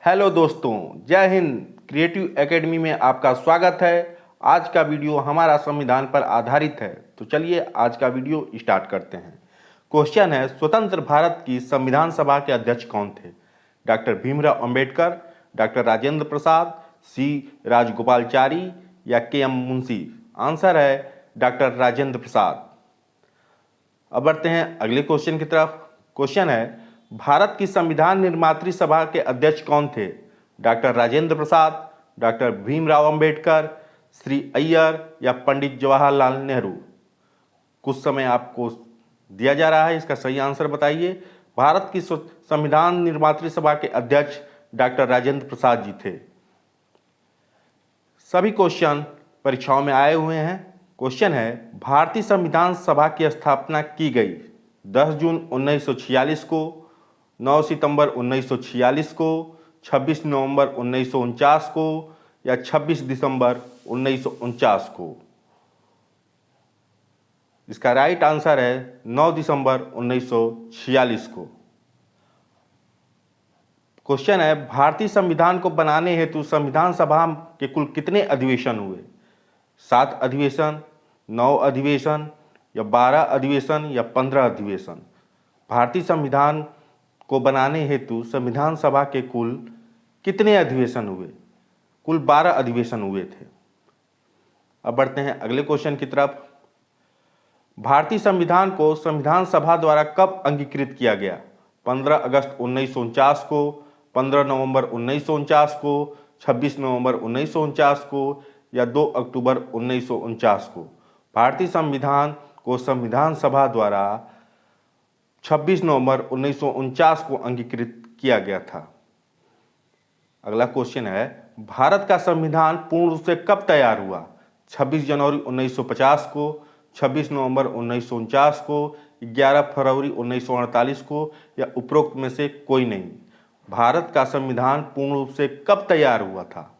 Hello दोस्तों, जय Hind. Creative academy में आपका स्वागत है। आज का वीडियो हमारा संविधान पर आधारित है, तो चलिए आज का वीडियो स्टार्ट करते हैं। क्वेश्चन है, स्वतंत्र भारत की संविधान सभा के अध्यक्ष कौन थे? डॉक्टर भीमराव अंबेडकर, डॉक्टर राजेंद्र प्रसाद, सी राजगोपालचारी या के एम मुंशी? आंसर है डॉक्टर राजेंद्र प्रसाद। अब बढ़ते हैं अगले क्वेश्चन की तरफ। क्वेश्चन है, भारत की संविधान निर्मात्री सभा के अध्यक्ष कौन थे? डॉक्टर राजेंद्र प्रसाद, डॉक्टर भीमराव अंबेडकर, श्री अय्यर या पंडित जवाहरलाल नेहरू? कुछ समय आपको दिया जा रहा है, इसका सही आंसर बताइए। भारत की संविधान निर्मात्री सभा के अध्यक्ष डॉक्टर राजेंद्र प्रसाद जी थे। सभी क्वेश्चन परीक्षाओं में आए हुए हैं। क्वेश्चन है, भारतीय संविधान सभा की स्थापना की गई 10 जून 1946 को, 9 सितंबर 1946 को, 26 नवंबर 1949 को या 26 दिसंबर 1949 को? इसका राइट आंसर है 9 दिसंबर 1946 को। क्वेश्चन है, भारतीय संविधान को बनाने हेतु संविधान सभा के कुल कितने अधिवेशन हुए? 7 अधिवेशन, 9 अधिवेशन या 12 अधिवेशन या 15 अधिवेशन? भारतीय संविधान को बनाने हेतु संविधान सभा के कुल कितने अधिवेशन हुए? कुल 12 अधिवेशन हुए थे। अब बढ़ते हैं अगले क्वेश्चन की तरफ। भारतीय संविधान को संविधान सभा द्वारा कब अंगीकृत किया गया? 15 अगस्त 1949 को, 15 नवंबर 1949 को, 26 नवंबर 1949 को या 2 अक्टूबर 1949 को? भारतीय संविधान को संविधान सभा द्वारा 26 नवंबर 1949 को अंगीकृत किया गया था। अगला क्वेश्चन है, भारत का संविधान पूर्ण रूप से कब तैयार हुआ? 26 जनवरी 1950 को, 26 नवंबर 1949 को, 11 फरवरी 1948 को या उपरोक्त में से कोई नहीं? भारत का संविधान पूर्ण रूप से कब तैयार हुआ था?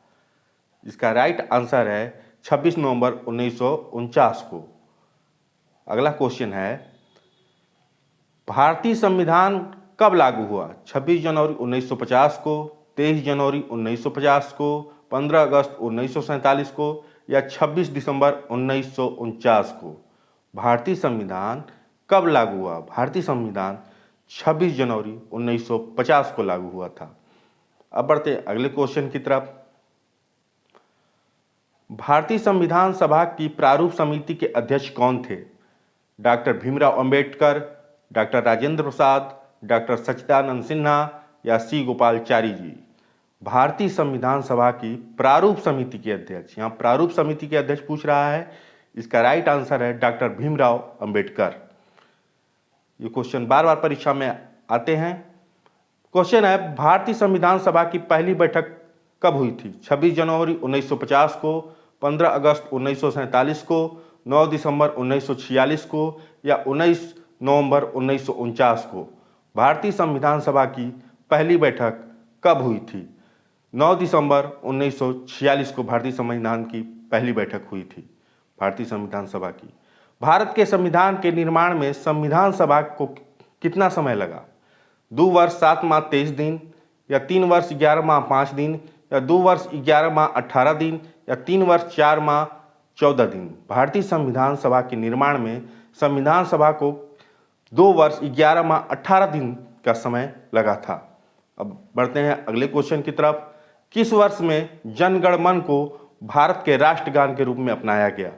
इसका राइट आंसर है 26 नवंबर 1949 को। अगला क्वेश्चन है, भारतीय संविधान कब लागू हुआ? 26 जनवरी 1950 को, 23 जनवरी 1950 को, 15 अगस्त 1947 को या 26 दिसंबर 1949 को? भारतीय संविधान कब लागू हुआ? भारतीय संविधान 26 जनवरी 1950 को लागू हुआ था। अब बढ़ते अगले क्वेश्चन की तरफ। भारतीय संविधान सभा की प्रारूप समिति के अध्यक्ष कौन थे? Doctor Bhimrao Ambedkar, doctor Rajendra Prasad, doctor सच्चिदानंद सिन्हा या सी गोपालचारी जी? भारतीय संविधान सभा की प्रारूप समिति के अध्यक्ष, यहाँ प्रारूप समिति के अध्यक्ष पूछ रहा है, इसका राइट आंसर है डॉक्टर भीमराव अंबेडकर। ये क्वेश्चन बार बार परीक्षा में आते हैं। क्वेश्चन है, भारतीय संविधान सभा की पहली बैठक कब हुई थी? 26 जनवरी 1950 को, 15 अगस्त 1947 को, 9 दिसंबर 1946 को या 19 नवंबर 1949 को? भारतीय संविधान सभा की पहली बैठक कब हुई थी? 9 दिसंबर 1946 को भारतीय संविधान की पहली बैठक हुई थी, भारतीय संविधान सभा की। भारत के संविधान के निर्माण में संविधान सभा को कितना समय लगा? 2 वर्ष 7 माह 23 दिन या 3 वर्ष 11 माह 5 दिन या 2 वर्ष 11 माह 18 दिन या 3 वर्ष 4 माह 14 दिन? भारतीय संविधान सभा के निर्माण में संविधान सभा को 2 वर्ष 11 माह 18 दिन का समय लगा था। अब बढ़ते हैं अगले क्वेश्चन की तरफ। किस वर्ष में जन गण मन को भारत के राष्ट्रगान के रूप में अपनाया गया?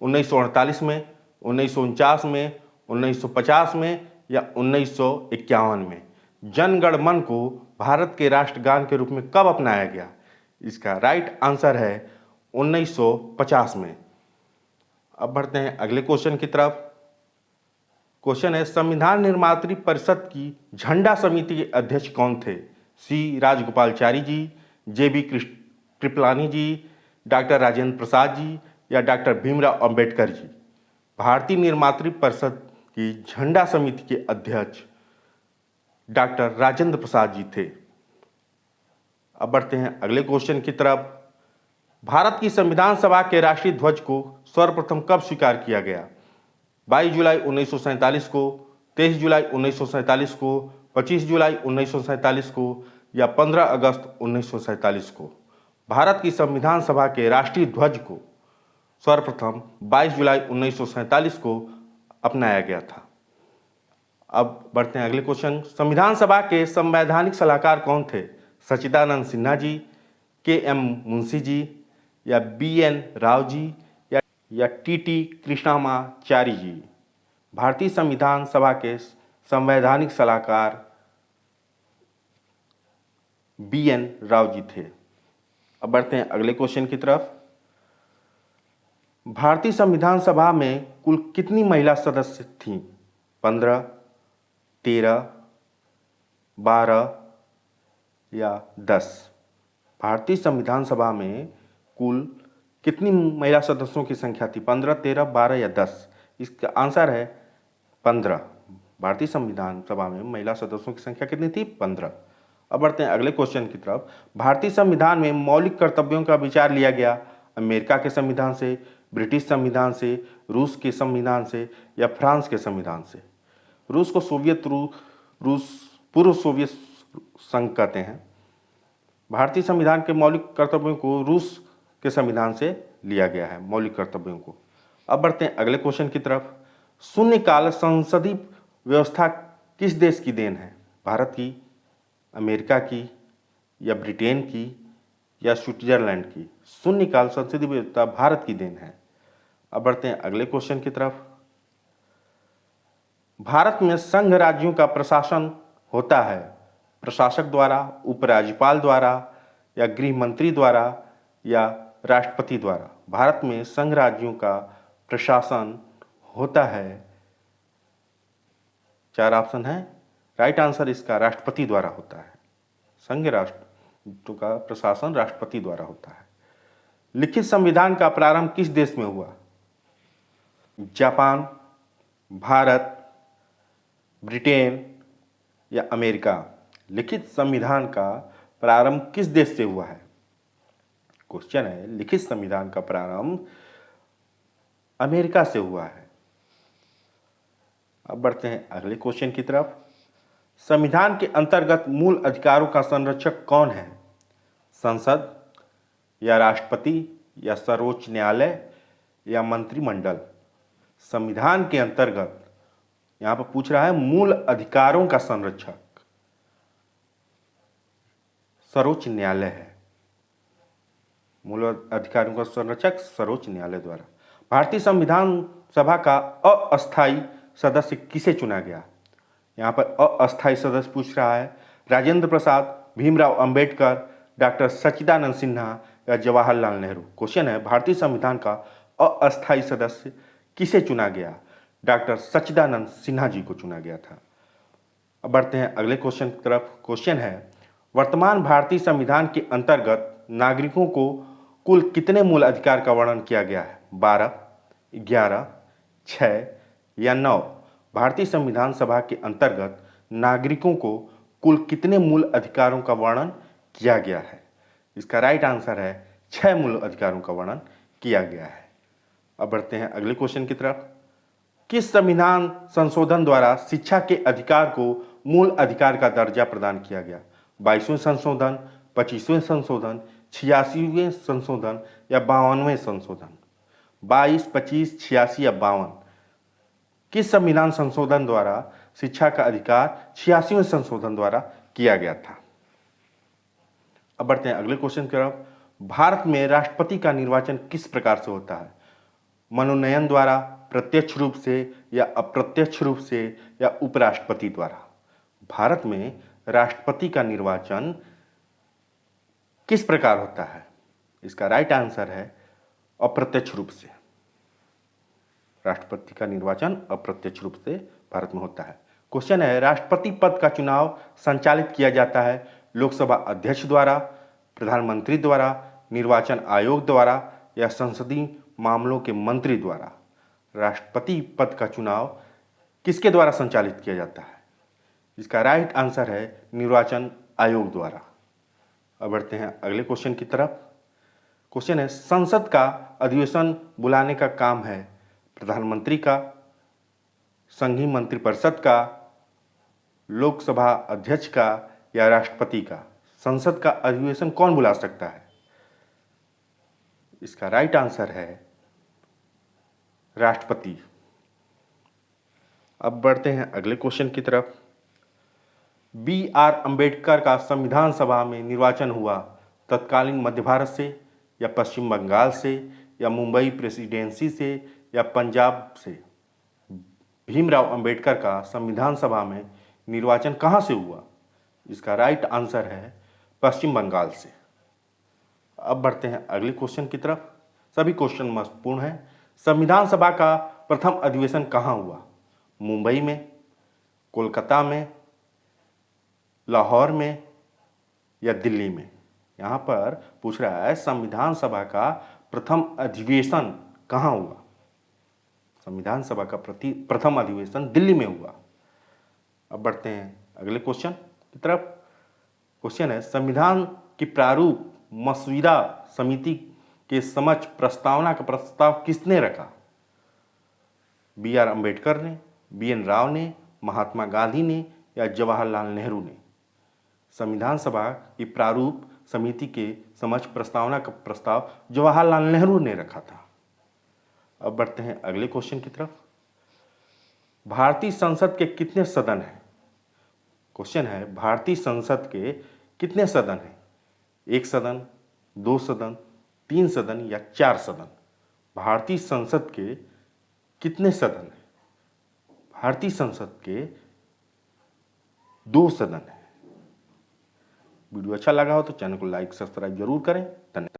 1948 में, 1949 में, 1950 में या 1951 में? जन गण मन को भारत के राष्ट्रगान के रूप में कब अपनाया गया? इसका राइट आंसर है 1950 में। अब बढ़ते हैं अगले क्वेश्चन की तरफ। क्वेश्चन है, संविधान निर्मात्री परिषद की झंडा समिति के अध्यक्ष कौन थे? सी राजगोपालचारी जी, जे.बी. कृपलानी जी, डॉक्टर राजेंद्र प्रसाद जी या डॉक्टर भीमराव अंबेडकर जी? भारतीय निर्मात्री परिषद की झंडा समिति के अध्यक्ष डॉक्टर राजेंद्र प्रसाद जी थे। अब बढ़ते हैं अगले क्वेश्चन की तरफ। भारत की संविधान सभा के राष्ट्रीय ध्वज को सर्वप्रथम कब स्वीकार किया गया? 22 जुलाई 1947 को, 23 जुलाई 1947 को, 25 जुलाई 1947 को या 15 अगस्त 1947 को भारत की संविधान सभा के राष्ट्रीय ध्वज को सर्वप्रथम 22 जुलाई 1947 को अपनाया गया था। अब बढ़ते हैं अगले क्वेश्चन। संविधान सभा के संवैधानिक सलाहकार कौन थे? सच्चिदानंद सिन्हा जी, के.एम. मुंशी जी, या बी.एन. राव जी, या टी.टी. कृष्णामाचारी जी? भारतीय संविधान सभा के संवैधानिक सलाहकार बी.एन. राव जी थे। अब बढ़ते हैं अगले क्वेश्चन की तरफ। भारतीय संविधान सभा में कुल कितनी महिला सदस्य थीं? 15, 13, 12 या 10? भारतीय संविधान सभा में कुल कितनी महिला सदस्यों की संख्या थी? 15, 13, 12 या 10? इसका आंसर है 15। भारतीय संविधान सभा में महिला सदस्यों की संख्या कितनी थी? 15। अब बढ़ते हैं अगले क्वेश्चन की तरफ। भारतीय संविधान में मौलिक कर्तव्यों का विचार लिया गया अमेरिका के संविधान से, ब्रिटिश संविधान से, रूस के संविधान से या फ्रांस के संविधान से? रूस को रूस पूर्व सोवियत संघ कहते हैं। भारतीय संविधान के मौलिक कर्तव्यों को रूस के संविधान से लिया गया है, मौलिक कर्तव्यों को। अब बढ़ते हैं अगले क्वेश्चन की तरफ। शून्यकाल संसदीय व्यवस्था किस देश की देन है? भारत की, अमेरिका की, या ब्रिटेन की, या स्विट्जरलैंड की? शून्यकाल संसदीय व्यवस्था भारत की देन है। अब बढ़ते हैं अगले क्वेश्चन की तरफ। भारत में संघ राज्यों का प्रशासन होता है प्रशासक द्वारा, उपराज्यपाल द्वारा, या गृह मंत्री द्वारा, या राष्ट्रपति द्वारा? भारत में संघ राज्यों का प्रशासन होता है, 4 ऑप्शन है। राइट आंसर इसका राष्ट्रपति द्वारा होता है। संघ राष्ट्रों का प्रशासन राष्ट्रपति द्वारा होता है। लिखित संविधान का प्रारंभ किस देश में हुआ? जापान, भारत, ब्रिटेन या अमेरिका? लिखित संविधान का प्रारंभ किस देश से हुआ है? क्वेश्चन है, लिखित संविधान का प्रारंभ अमेरिका से हुआ है। अब बढ़ते हैं अगले क्वेश्चन की तरफ। संविधान के अंतर्गत मूल अधिकारों का संरक्षक कौन है? संसद, या राष्ट्रपति, या सर्वोच्च न्यायालय, या मंत्रिमंडल? संविधान के अंतर्गत यहां पर पूछ रहा है मूल अधिकारों का संरक्षक सर्वोच्च न्यायालय है। मूल अधिकारों का संरक्षक सर्वोच्च न्यायालय द्वारा। भारतीय संविधान सभा का अस्थायी सदस्य किसे चुना गया? यहाँ पर अस्थायी सदस्य पूछ रहा है। राजेंद्र प्रसाद, भीमराव अंबेडकर, डॉक्टर सच्चिदानंद सिन्हा या जवाहरलाल नेहरू? क्वेश्चन है, भारतीय संविधान का अस्थायी सदस्य किसे चुना गया? डॉक्टर सच्चिदानंद सिन्हा जी को चुना गया था। अब बढ़ते हैं अगले क्वेश्चन की तरफ। क्वेश्चन है, वर्तमान भारतीय संविधान के अंतर्गत नागरिकों को कुल कितने मूल अधिकार का वर्णन किया गया है? 12, 11, 6 या 9? भारतीय संविधान सभा के अंतर्गत नागरिकों को कुल कितने मूल अधिकारों का वर्णन किया गया है? इसका राइट आंसर है 6 मूल अधिकारों का वर्णन किया गया है। अब बढ़ते हैं अगले क्वेश्चन की तरफ। किस संविधान संशोधन द्वारा शिक्षा के अधिकार को मूल अधिकार का दर्जा प्रदान किया गया? 22वें संशोधन, 25वें संशोधन, 86वें संशोधन या 52वें संशोधन? 22, 25, 86 या 52? किस संविधान संशोधन द्वारा शिक्षा का अधिकार 86वें संशोधन द्वारा किया गया था? अब बढ़ते हैं अगले क्वेश्चन की तरफ। भारत में राष्ट्रपति का निर्वाचन किस प्रकार से होता है? मनोनयन द्वारा, प्रत्यक्ष रूप से या अप्रत्यक्ष रूप से, या उपराष्ट्रपति द्वारा? भारत में राष्ट्रपति का निर्वाचन किस प्रकार होता है? इसका राइट आंसर है अप्रत्यक्ष रूप से। राष्ट्रपति का निर्वाचन अप्रत्यक्ष रूप से भारत में होता है। क्वेश्चन है, राष्ट्रपति पद का चुनाव संचालित किया जाता है लोकसभा अध्यक्ष द्वारा, प्रधानमंत्री द्वारा, निर्वाचन आयोग द्वारा, या संसदीय मामलों के मंत्री द्वारा? राष्ट्रपति पद का चुनाव किसके द्वारा संचालित किया जाता है? इसका राइट आंसर है निर्वाचन आयोग द्वारा। अब बढ़ते हैं अगले क्वेश्चन की तरफ। क्वेश्चन है, संसद का अधिवेशन बुलाने का काम है प्रधानमंत्री का, संघीय मंत्रिपरिषद का, लोकसभा अध्यक्ष का, या राष्ट्रपति का? संसद का अधिवेशन कौन बुला सकता है? इसका राइट आंसर है राष्ट्रपति। अब बढ़ते हैं अगले क्वेश्चन की तरफ। बी.आर. अंबेडकर का संविधान सभा में निर्वाचन हुआ तत्कालीन मध्य भारत से या पश्चिम बंगाल से या मुंबई प्रेसिडेंसी से या पंजाब से? भीमराव अंबेडकर का संविधान सभा में निर्वाचन कहाँ से हुआ? इसका राइट आंसर है पश्चिम बंगाल से। अब बढ़ते हैं अगले क्वेश्चन की तरफ। सभी क्वेश्चन महत्वपूर्ण हैं। संविधान सभा का प्रथम अधिवेशन कहाँ हुआ? मुंबई में, कोलकाता में, लाहौर में या दिल्ली में? यहाँ पर पूछ रहा है संविधान सभा का प्रथम अधिवेशन कहाँ हुआ? संविधान सभा का प्रथम अधिवेशन दिल्ली में हुआ। अब बढ़ते हैं अगले क्वेश्चन की तरफ। क्वेश्चन है, संविधान की प्रारूप मसविदा समिति के समक्ष प्रस्तावना का प्रस्ताव किसने रखा? बी.आर. अंबेडकर ने, बी.एन. राव ने, महात्मा गांधी ने या जवाहरलाल नेहरू ने? संविधान सभा की प्रारूप समिति के समक्ष प्रस्तावना का प्रस्ताव जवाहरलाल नेहरू ने रखा था। अब बढ़ते हैं अगले क्वेश्चन की तरफ। भारतीय संसद के कितने सदन हैं? क्वेश्चन है, भारतीय संसद के कितने सदन हैं? 1 सदन, 2 सदन, 3 सदन या 4 सदन? भारतीय संसद के कितने सदन हैं? भारतीय संसद के 2 सदन हैं। वीडियो अच्छा लगा हो तो चैनल को लाइक सब्सक्राइब जरूर करें। धन्यवाद।